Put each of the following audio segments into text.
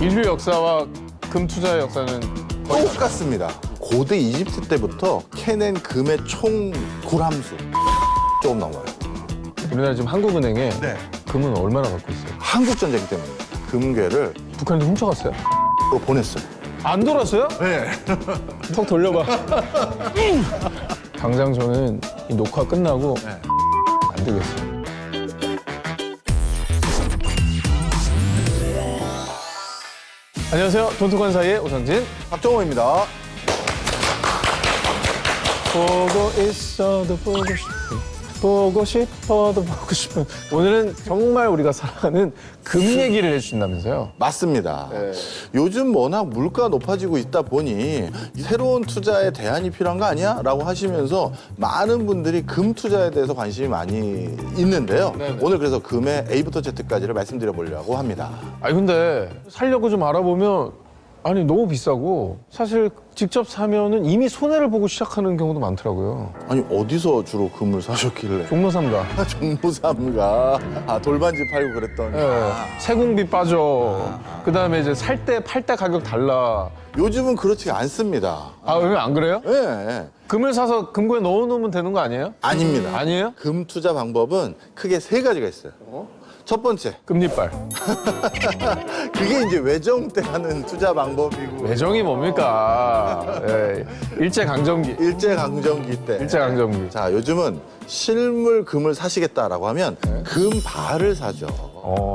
인류 역사와 금 투자의 역사는 똑같습니다. 고대 이집트 때부터 캐낸 금의 총 굴함수 조금 넘어요. 우리나라 지금 한국은행에 네. 금은 얼마나 갖고 있어요? 한국 전쟁 때문에 금괴를 북한도 훔쳐갔어요? 또 보냈어요. 안 돌았어요? 네. 턱 돌려봐. 당장 저는 이 녹화 끝나고 네. 안 되겠어요. 안녕하세요. 돈톡한 사이의 오선진. 박정호입니다. 보고 있어도 보고 싶은, 보고 싶어도 보고 싶은. 오늘은 정말 우리가 사랑하는 금 얘기를 해주신다면서요? 맞습니다. 요즘 워낙 물가 높아지고 있다 보니 새로운 투자에 대안이 필요한 거 아니야? 라고 하시면서 많은 분들이 금 투자에 대해서 관심이 많이 있는데요. 네네. 오늘 그래서 금의 A부터 Z까지를 말씀드려 보려고 합니다. 아니 근데 살려고 좀 알아보면 아니 너무 비싸고 사실 직접 사면은 이미 손해를 보고 시작하는 경우도 많더라고요. 아니 어디서 주로 금을 사셨길래? 종로삼가. 종무삼가 돌반지 팔고 그랬더니 예, 세공비 빠져. 그다음에 이제 살 때 팔 때 가격 달라. 요즘은 그렇지 않습니다. 아, 왜 안 그래요? 예. 금을 사서 금고에 넣어놓으면 되는 거 아니에요? 아닙니다. 아니에요? 금 투자 방법은 크게 세 가지가 있어요. 첫 번째, 금리빨. 그게 이제 외정 때 하는 투자 방법이고 외정이 뭡니까? 예, 일제강점기. 일제강점기 때. 일제강점기. 자, 요즘은 실물 금을 사시겠다라고 하면 금발을 사죠.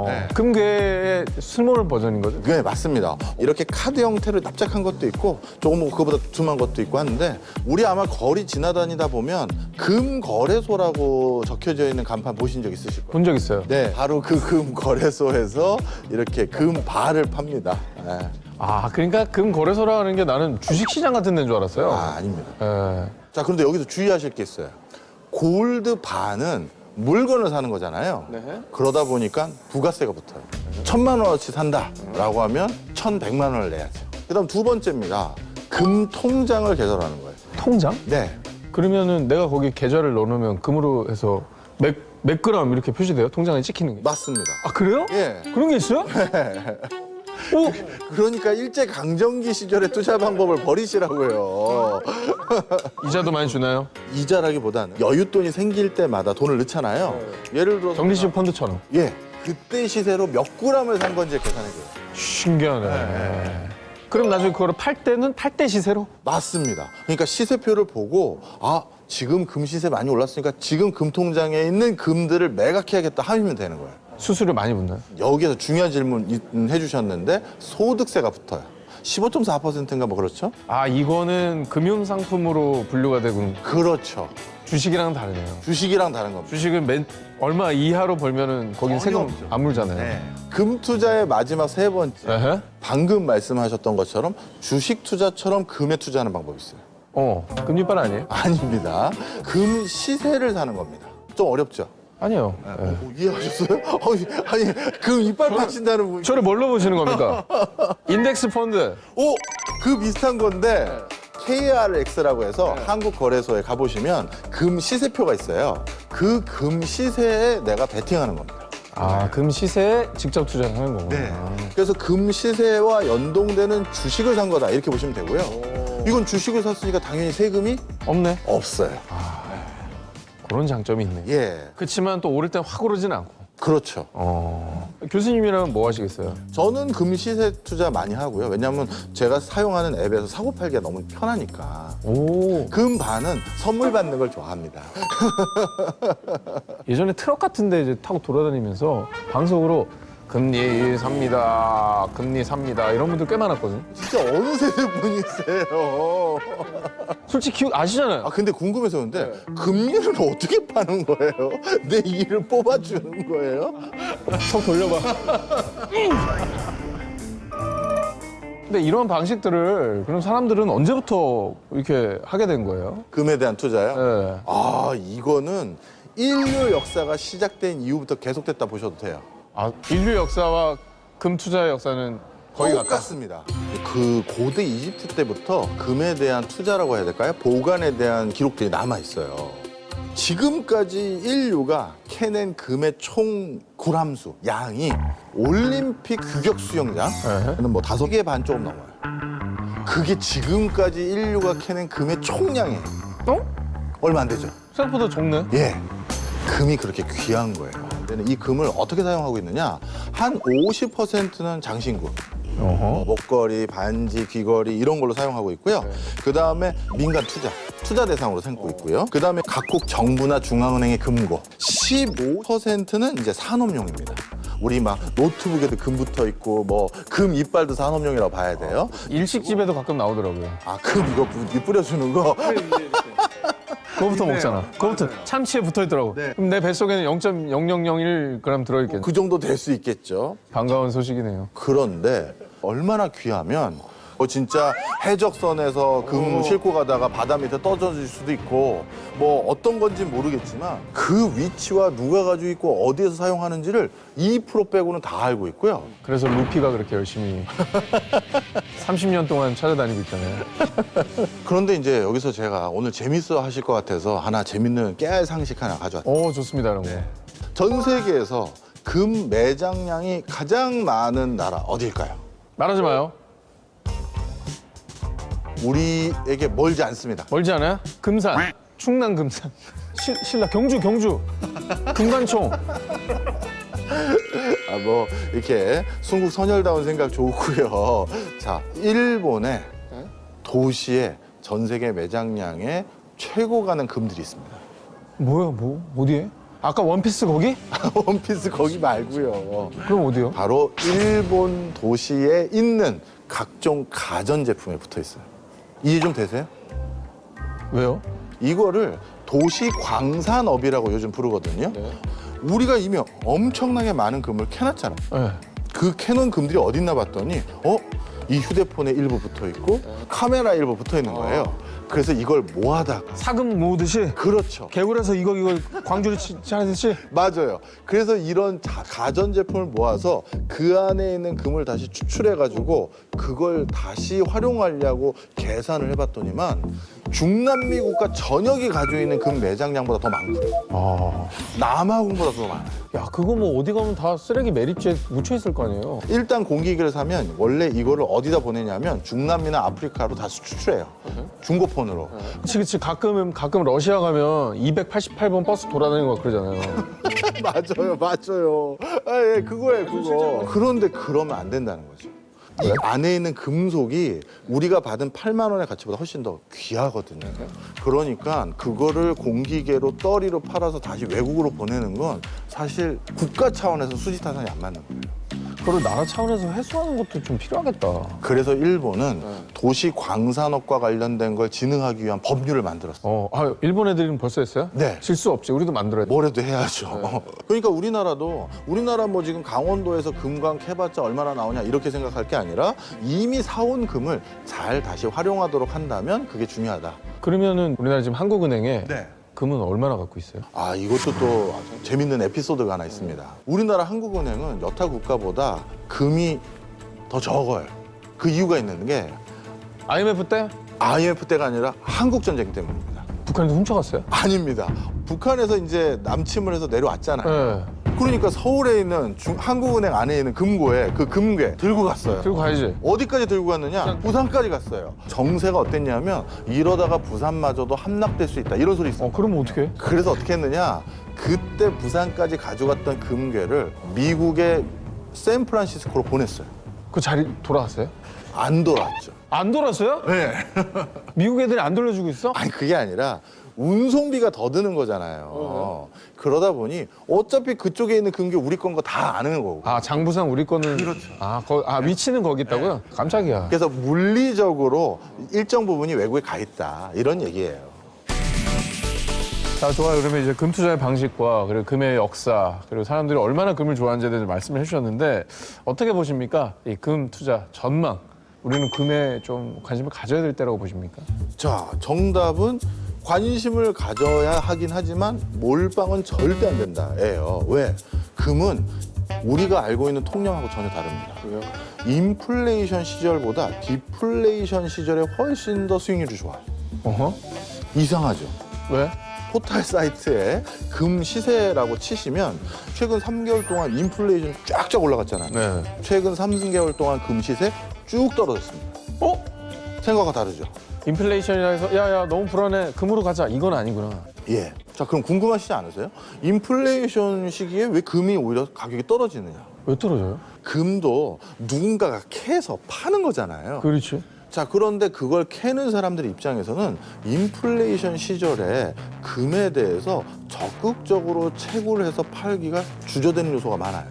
네. 금괴의 스몰 버전인 거죠? 네, 맞습니다. 이렇게 카드 형태로 납작한 것도 있고 조금 뭐 그거보다 두툼한 것도 있고 하는데 우리 아마 거리 지나다니다 보면 금 거래소라고 적혀져 있는 간판 보신 적 있으실 거예요. 본 적 있어요. 네, 바로 그 금 거래소에서 이렇게 금발을 팝니다. 네. 아, 그러니까 금 거래소라는 게 나는 주식시장 같은 데인 줄 알았어요. 아닙니다. 예. 자, 그런데 여기서 주의하실 게 있어요. 골드 바는 물건을 사는 거잖아요. 네. 그러다 보니까 부가세가 붙어요. 1,000만 원어치 산다라고 하면 1,100만 원을 내야죠. 그다음 두 번째입니다. 금 통장을 개설하는 거예요. 통장? 네. 그러면은 내가 거기 계좌를 넣어놓으면 금으로 해서 몇 그램 이렇게 표시돼요? 통장에 찍히는 게. 맞습니다. 아, 그래요? 예. 그런 게 있어요? 오! 그러니까 일제 강점기 시절의 투자 방법을 버리시라고요. 이자도 많이 주나요? 이자라기보다는 여윳돈이 생길 때마다 돈을 넣잖아요. 예를 들어서 정리식 펀드처럼. 예. 그때 시세로 몇 그램을 산 건지 계산해 줘요. 신기하네. 그럼 나중에 그거를 팔 때는 팔 때 시세로? 맞습니다. 그러니까 시세표를 보고 지금 금 시세 많이 올랐으니까 지금 금 통장에 있는 금들을 매각해야겠다 하면 되는 거예요. 수수료 많이 붙나요? 여기에서 중요한 질문 해주셨는데 소득세가 붙어요. 15.4%인가 뭐 그렇죠? 아, 이거는 금융상품으로 분류가 되고 그렇죠. 주식이랑 다르네요. 주식이랑 다른 겁니다. 주식은 얼마 이하로 벌면은 거긴 세금 없죠. 안 물잖아요. 네. 금 투자의 마지막 세 번째. 에헤. 방금 말씀하셨던 것처럼 주식 투자처럼 금에 투자하는 방법이 있어요. 금리빨 아니에요? 아닙니다. 금 시세를 사는 겁니다. 좀 어렵죠? 아니에요. 예. 이해하셨어요? 아니, 금 이빨 파친다는 분. 저를 뭘로 보시는 겁니까? 인덱스 펀드. 그 비슷한 건데 KRX라고 해서 한국 거래소에 가보시면 금 시세표가 있어요. 그 금 시세에 내가 베팅하는 겁니다. 아, 금 시세에 직접 투자를 하는 거구나. 그래서 금 시세와 연동되는 주식을 산 거다 이렇게 보시면 되고요. 이건 주식을 샀으니까 당연히 세금이 없네. 없어요. 그런 장점이 있네. 예, 그렇지만 또 오를 땐 확 오르진 않고. 그렇죠. 교수님이라면 뭐 하시겠어요? 저는 금 시세 투자 많이 하고요. 왜냐하면 제가 사용하는 앱에서 사고 팔기가 너무 편하니까. 오. 금 반은 선물 받는 걸 좋아합니다. 예전에 트럭 같은데 이제 타고 돌아다니면서 방송으로 금리 삽니다, 금리 삽니다 이런 분들 꽤 많았거든요. 진짜 어느 세대 분이세요? 솔직히 아시잖아요. 근데 궁금해서 그런데 금리를 어떻게 파는 거예요? 내 이를 뽑아주는 거예요? 턱 돌려봐. 근데 이런 방식들을 그럼 사람들은 언제부터 이렇게 하게 된 거예요? 금에 대한 투자요? 네. 이거는 인류 역사가 시작된 이후부터 계속됐다 보셔도 돼요. 아, 인류 역사와 금 투자의 역사는 거의 같다. 똑같습니다. 그 고대 이집트 때부터 금에 대한 투자라고 해야 될까요? 보관에 대한 기록들이 남아 있어요. 지금까지 인류가 캐낸 금의 총 굴함수 양이 올림픽 규격 수영장은 뭐 5개 반 조금 넘어요. 그게 지금까지 인류가 캐낸 금의 총량이에요. 어? 얼마 안 되죠? 생각보다 적네. 예. 금이 그렇게 귀한 거예요. 근데 이 금을 어떻게 사용하고 있느냐? 한 50%는 장신구. 어허. 목걸이, 반지, 귀걸이 이런 걸로 사용하고 있고요. 그다음에 민간 투자 대상으로 삼고 있고요. 그다음에 각국 정부나 중앙은행의 금고. 15%는 이제 산업용입니다. 우리 막 노트북에도 금 붙어 있고 뭐 금 이빨도 산업용이라고 봐야 돼요. 일식집에도 가끔 나오더라고요. 아, 금 이거 뿌려주는 거. 그거부터 먹잖아. 그거부터 참치에 붙어 있더라고. 네. 그럼 내 뱃속에는 0.0001g 들어있겠네. 그 정도 될 수 있겠죠. 반가운 소식이네요. 그런데 얼마나 귀하면 진짜 해적선에서 금 싣고 가다가 바다 밑에 떨어질 수도 있고 뭐 어떤 건지 모르겠지만 그 위치와 누가 가지고 있고 어디에서 사용하는지를 2% 빼고는 다 알고 있고요. 그래서 루피가 그렇게 열심히 30년 동안 찾아다니고 있잖아요. 그런데 이제 여기서 제가 오늘 재밌어 하실 것 같아서 하나 재밌는 깨알 상식 하나 가져왔어요. 오, 좋습니다, 이런 거. 전 세계에서 금 매장량이 가장 많은 나라 어디일까요? 말하지 마요. 우리에게 멀지 않습니다. 멀지 않아요? 금산, 충남 금산. 신라, 경주. 금관총. 뭐 이렇게 순국 선열다운 생각 좋고요. 자, 일본의 도시에 전 세계 매장량의 최고 가는 금들이 있습니다. 뭐야, 어디에? 아까 원피스 거기? 원피스 거기 말고요. 그럼 어디요? 바로 일본 도시에 있는 각종 가전제품에 붙어 있어요. 이해 좀 되세요? 왜요? 이거를 도시 광산업이라고 요즘 부르거든요. 우리가 이미 엄청나게 많은 금을 캐놨잖아요. 네. 그 캐논 금들이 어딨나 봤더니 이 휴대폰에 일부 붙어 있고 카메라 일부 붙어 있는 거예요. 그래서 이걸 모아다가 사금 모으듯이 그렇죠. 개울에서 이거 광주리 차듯이 맞아요. 그래서 이런 가전제품을 모아서 그 안에 있는 금을 다시 추출해가지고 그걸 다시 활용하려고 계산을 해봤더니만 중남미 국가 전역이 가지고 있는 금 매장량보다 더 많고요. 남아공보다 더 많아요. 야, 그거 뭐 어디 가면 다 쓰레기 매립지에 묻혀 있을 거 아니에요. 일단 공기기를 사면 원래 이거를 어디다 보내냐면 중남미나 아프리카로 다 수출해요. 중고폰으로. 그치. 가끔 러시아 가면 288번 버스 돌아다니는 거 그러잖아요. 맞아요. 아, 예, 그거예요, 그거. 그런데 그러면 안 된다는 거죠. 이 안에 있는 금속이 우리가 받은 8만 원의 가치보다 훨씬 더 귀하거든요. 그러니까 그거를 공기계로 떠리로 팔아서 다시 외국으로 보내는 건 사실 국가 차원에서 수지 타산이 안 맞는 거예요. 그걸 나라 차원에서 회수하는 것도 좀 필요하겠다. 그래서 일본은 도시 광산업과 관련된 걸 진흥하기 위한 법률을 만들었어요. 일본 애들은 벌써 했어요? 네. 실수 없지. 우리도 만들어야 돼. 뭐라도 해야죠. 그러니까 우리나라 뭐 지금 강원도에서 금광 캐봤자 얼마나 나오냐 이렇게 생각할 게 아니라 이미 사온 금을 잘 다시 활용하도록 한다면 그게 중요하다. 그러면은 우리나라 지금 한국은행에 네. 금은 얼마나 갖고 있어요? 아, 이것도 또 재밌는 에피소드가 하나 있습니다. 우리나라 한국은행은 여타 국가보다 금이 더 적어요. 그 이유가 있는 게 IMF 때 IMF 때가 아니라 한국 전쟁 때문입니다. 북한에서 훔쳐갔어요? 아닙니다. 북한에서 이제 남침을 해서 내려왔잖아요. 네. 그러니까 서울에 있는 한국은행 안에 있는 금고에 그 금괴 들고 갔어요. 들고 가야지. 어디까지 들고 갔느냐? 부산까지 갔어요. 정세가 어땠냐면 이러다가 부산마저도 함락될 수 있다 이런 소리 있어요. 그러면 어떡해? 그래서 어떻게 했느냐? 그때 부산까지 가져갔던 금괴를 미국의 샌프란시스코로 보냈어요. 그 자리 돌아왔어요? 안 돌아왔죠. 안 돌았어요? 네. 미국 애들이 안 돌려주고 있어? 아니 그게 아니라 운송비가 더 드는 거잖아요. 그러다 보니 어차피 그쪽에 있는 금괴 우리 건 거 다 아는 거고. 장부상 우리 거는. 그렇죠. 위치는 거기 있다고요? 깜짝이야. 그래서 물리적으로 일정 부분이 외국에 가 있다 이런 얘기예요. 자, 좋아요. 그러면 이제 금 투자의 방식과 그리고 금의 역사 그리고 사람들이 얼마나 금을 좋아하는지에 대해서 말씀을 해주셨는데 어떻게 보십니까? 이 금 투자 전망. 우리는 금에 좀 관심을 가져야 될 때라고 보십니까? 자, 정답은 관심을 가져야 하긴 하지만 몰빵은 절대 안 된다예요. 왜? 금은 우리가 알고 있는 통념하고 전혀 다릅니다. 왜요? 인플레이션 시절보다 디플레이션 시절에 훨씬 더 수익률이 좋아요. 어허? 이상하죠? 왜? 포털 사이트에 금 시세라고 치시면 최근 3개월 동안 인플레이션 쫙쫙 올라갔잖아요. 네. 최근 3개월 동안 금 시세 쭉 떨어졌습니다. 어? 생각과 다르죠? 인플레이션이라 해서 야야 너무 불안해 금으로 가자 이건 아니구나. 예. 자, 그럼 궁금하시지 않으세요? 인플레이션 시기에 왜 금이 오히려 가격이 떨어지느냐? 왜 떨어져요? 금도 누군가가 캐서 파는 거잖아요. 그렇지. 자, 그런데 그걸 캐는 사람들 입장에서는 인플레이션 시절에 금에 대해서 적극적으로 채굴을 해서 팔기가 주저되는 요소가 많아요.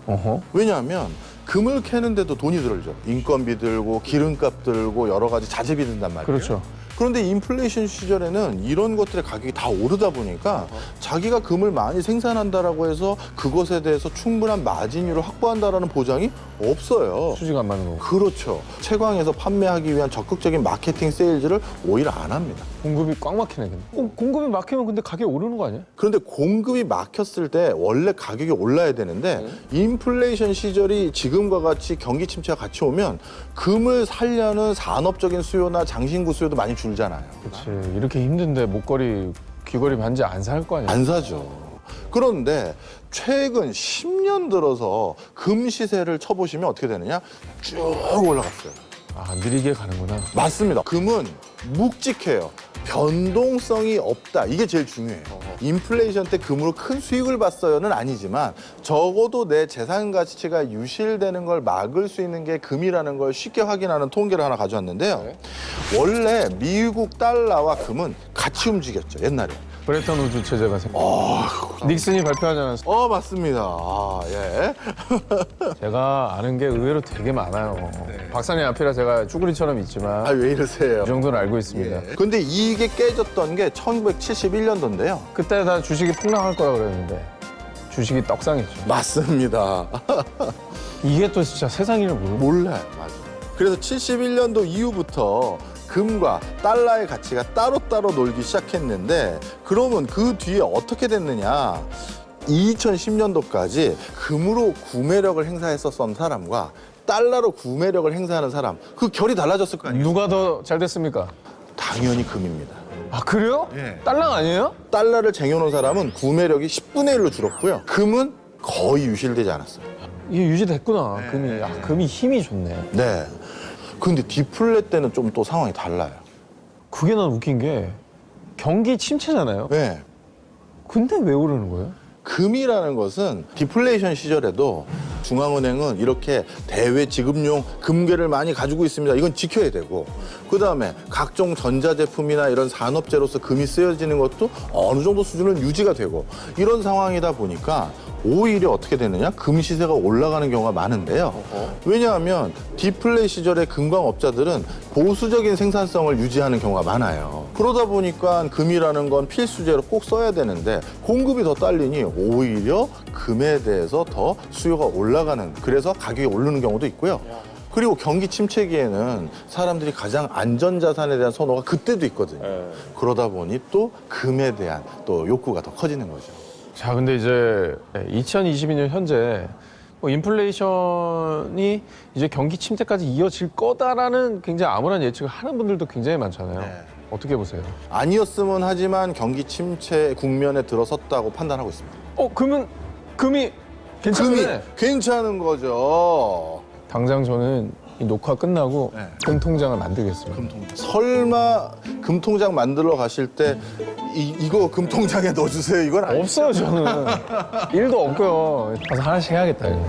어허. 왜냐하면 금을 캐는데도 돈이 들죠. 인건비 들고 기름값 들고 여러 가지 자재비 든단 말이에요. 그렇죠. 그런데 인플레이션 시절에는 이런 것들의 가격이 다 오르다 보니까 자기가 금을 많이 생산한다라고 해서 그것에 대해서 충분한 마진율을 확보한다라는 보장이 없어요. 수지가 안 맞는 거. 그렇죠. 채광에서 판매하기 위한 적극적인 마케팅 세일즈를 오히려 안 합니다. 공급이 꽉 막히네. 근데. 공급이 막히면 근데 가격이 오르는 거 아니야? 그런데 공급이 막혔을 때 원래 가격이 올라야 되는데 인플레이션 시절이 지금과 같이 경기 침체가 같이 오면 금을 살려는 산업적인 수요나 장신구 수요도 많이 줄잖아요. 그렇지. 이렇게 힘든데 목걸이, 귀걸이 반지 안 살 거 아니야? 안 사죠. 그런데 최근 10년 들어서 금 시세를 쳐보시면 어떻게 되느냐? 쭉 올라갔어요. 아, 느리게 가는구나. 맞습니다. 금은 묵직해요. 변동성이 없다. 이게 제일 중요해요. 인플레이션 때 금으로 큰 수익을 봤어요는 아니지만 적어도 내 재산 가치가 유실되는 걸 막을 수 있는 게 금이라는 걸 쉽게 확인하는 통계를 하나 가져왔는데요. 원래 미국 달러와 금은 같이 움직였죠. 옛날에. 브레턴 우드 체제가 닉슨이 발표하지 않았어? 맞습니다. 예. 제가 아는 게 의외로 되게 많아요. 박사님 앞이라 제가 쭈구리처럼 있지만 왜 이러세요? 이 정도는 알고 있습니다. 근데 이게 깨졌던 게 1971년도인데요. 그때 다 주식이 폭락할 거라 그랬는데 주식이 떡상했죠. 맞습니다. 이게 또 진짜 세상 일을 모르고 몰라요. 맞아요. 그래서 71년도 이후부터 금과 달러의 가치가 따로따로 놀기 시작했는데 그러면 그 뒤에 어떻게 됐느냐. 2010년도까지 금으로 구매력을 행사했었던 사람과 달러로 구매력을 행사하는 사람 그 결이 달라졌을 거 아니에요? 누가 더 잘 됐습니까? 당연히 금입니다. 아 그래요? 예. 달랑 아니에요? 달러를 쟁여놓은 사람은 구매력이 10분의 1로 줄었고요. 금은 거의 유실되지 않았어요. 이게 유지됐구나. 금이. 아, 금이 힘이 좋네. 네. 근데 디플레 때는 좀 또 상황이 달라요. 그게 난 웃긴 게 경기 침체잖아요. 네. 근데 왜 오르는 거예요? 금이라는 것은 디플레이션 시절에도 중앙은행은 이렇게 대외 지급용 금괴를 많이 가지고 있습니다. 이건 지켜야 되고 그다음에 각종 전자제품이나 이런 산업재로서 금이 쓰여지는 것도 어느 정도 수준은 유지가 되고 이런 상황이다 보니까 오히려 어떻게 되느냐? 금 시세가 올라가는 경우가 많은데요. 왜냐하면 디플레 시절에 금광업자들은 보수적인 생산성을 유지하는 경우가 많아요. 그러다 보니까 금이라는 건 필수재로 꼭 써야 되는데 공급이 더 딸리니 오히려 금에 대해서 더 수요가 올라가는 그래서 가격이 오르는 경우도 있고요. 그리고 경기 침체기에는 사람들이 가장 안전자산에 대한 선호가 그때도 있거든요. 그러다 보니 또 금에 대한 또 욕구가 더 커지는 거죠. 자, 근데 이제 2022년 현재 뭐 인플레이션이 이제 경기 침체까지 이어질 거다라는 굉장히 암울한 예측을 하는 분들도 굉장히 많잖아요. 네. 어떻게 보세요? 아니었으면 하지만 경기 침체 국면에 들어섰다고 판단하고 있습니다. 그러면 금이 괜찮네. 금이 괜찮은 거죠. 당장 저는 이 녹화 끝나고 네. 금 통장을 만들겠습니다. 설마 금통장 만들러 가실 때 이거 금통장에 넣어주세요 이건 아니죠? 없어요 저는. 일도 없고요. 가서 하나씩 해야겠다 이거.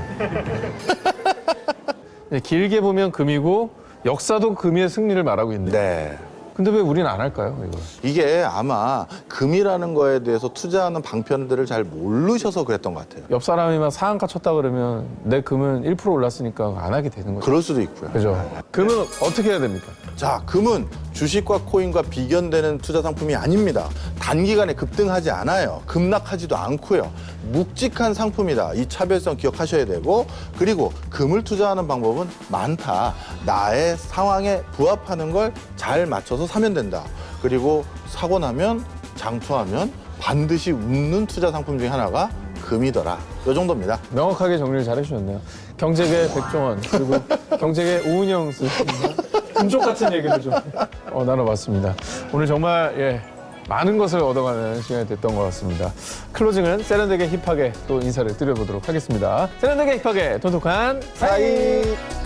네, 길게 보면 금이고 역사도 금의 승리를 말하고 있네. 네. 근데 왜 우리는 안 할까요 이거? 이게 아마 금이라는 거에 대해서 투자하는 방편들을 잘 모르셔서 그랬던 것 같아요. 옆 사람이 막 상한가 쳤다 그러면 내 금은 1% 올랐으니까 안 하게 되는 거죠. 그럴 수도 있고요. 그죠? 금은 어떻게 해야 됩니까? 자, 금은 주식과 코인과 비견되는 투자 상품이 아닙니다. 단기간에 급등하지 않아요. 급락하지도 않고요. 묵직한 상품이다. 이 차별성 기억하셔야 되고 그리고 금을 투자하는 방법은 많다. 나의 상황에 부합하는 걸 잘 맞춰서 사면 된다. 그리고 사고 나면 장투하면 반드시 웃는 투자 상품 중에 하나가 금이더라. 이 정도입니다. 명확하게 정리를 잘 해주셨네요. 경제계 백종원 그리고 경제계 오은영 선생님 금쪽 같은 얘기를 좀 나눠봤습니다. 오늘 정말 많은 것을 얻어가는 시간이 됐던 것 같습니다. 클로징은 세련되게 힙하게 또 인사를 드려보도록 하겠습니다. 세련되게 힙하게 돈독한 사이.